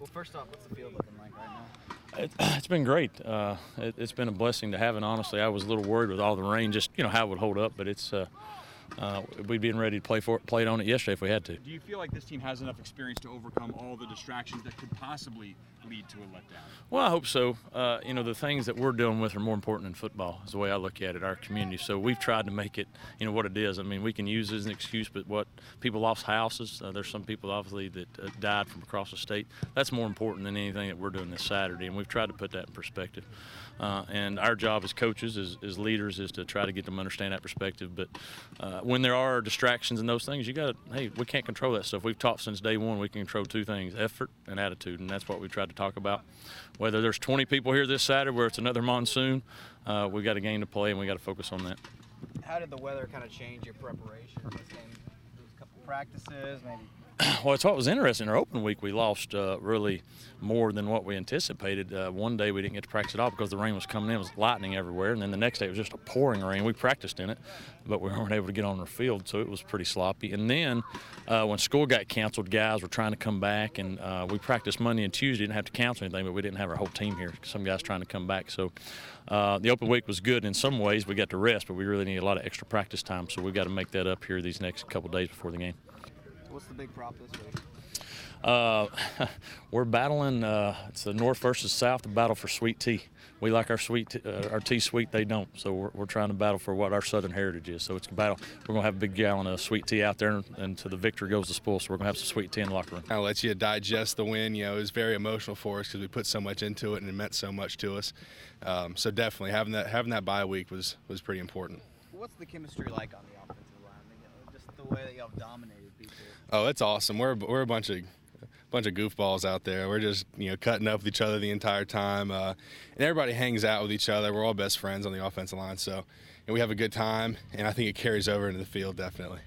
Well, first off, what's the field looking like right now? It's been great. It's been a blessing to have it. Honestly, I was a little worried with all the rain, just how it would hold up. But it's we'd been ready to play it on it yesterday if we had to. Do you feel like this team has enough experience to overcome all the distractions that could possibly lead to a letdown? Well, I hope so. The things that we're dealing with are more important than football, is the way I look at it, our community. So we've tried to make it, what it is. I mean, we can use it as an excuse, but what people lost houses. There's some people, obviously, that died from across the state. That's more important than anything that we're doing this Saturday, and we've tried to put that in perspective. And our job as coaches, as leaders, is to try to get them to understand that perspective. But when there are distractions and those things, we can't control that stuff. We've taught since day one we can control two things: effort and attitude, and that's what we tried to talk about. Whether there's 20 people here this Saturday, where it's another monsoon, we got a game to play, and we got to focus on that. How did the weather kind of change your preparation? This game, there was a couple practices, maybe. Well, it's what was interesting. Our open week, we lost really more than what we anticipated. One day we didn't get to practice at all because the rain was coming in. It was lightning everywhere. And then the next day it was just a pouring rain. We practiced in it, but we weren't able to get on the field, so it was pretty sloppy. And then when school got canceled, guys were trying to come back, and we practiced Monday and Tuesday. Didn't have to cancel anything, but we didn't have our whole team here. Some guys trying to come back. So the open week was good in some ways. We got to rest, but we really need a lot of extra practice time, so we've got to make that up here these next couple of days before the game. What's the big prop this week? We're battling. It's the North versus South, the battle for sweet tea. We like our tea sweet. They don't. So we're trying to battle for what our Southern heritage is. So it's a battle. We're gonna have a big gallon of sweet tea out there, and to the victor goes the spoil. So we're gonna have some sweet tea in the locker room. I'll let you digest the win. It was very emotional for us because we put so much into it and it meant so much to us. So definitely having that bye week was pretty important. What's the chemistry like on the offensive line? Just the way that y'all dominated people. Oh, it's awesome. We're a bunch of goofballs out there. We're just cutting up with each other the entire time, and everybody hangs out with each other. We're all best friends on the offensive line, so we have a good time, and I think it carries over into the field definitely.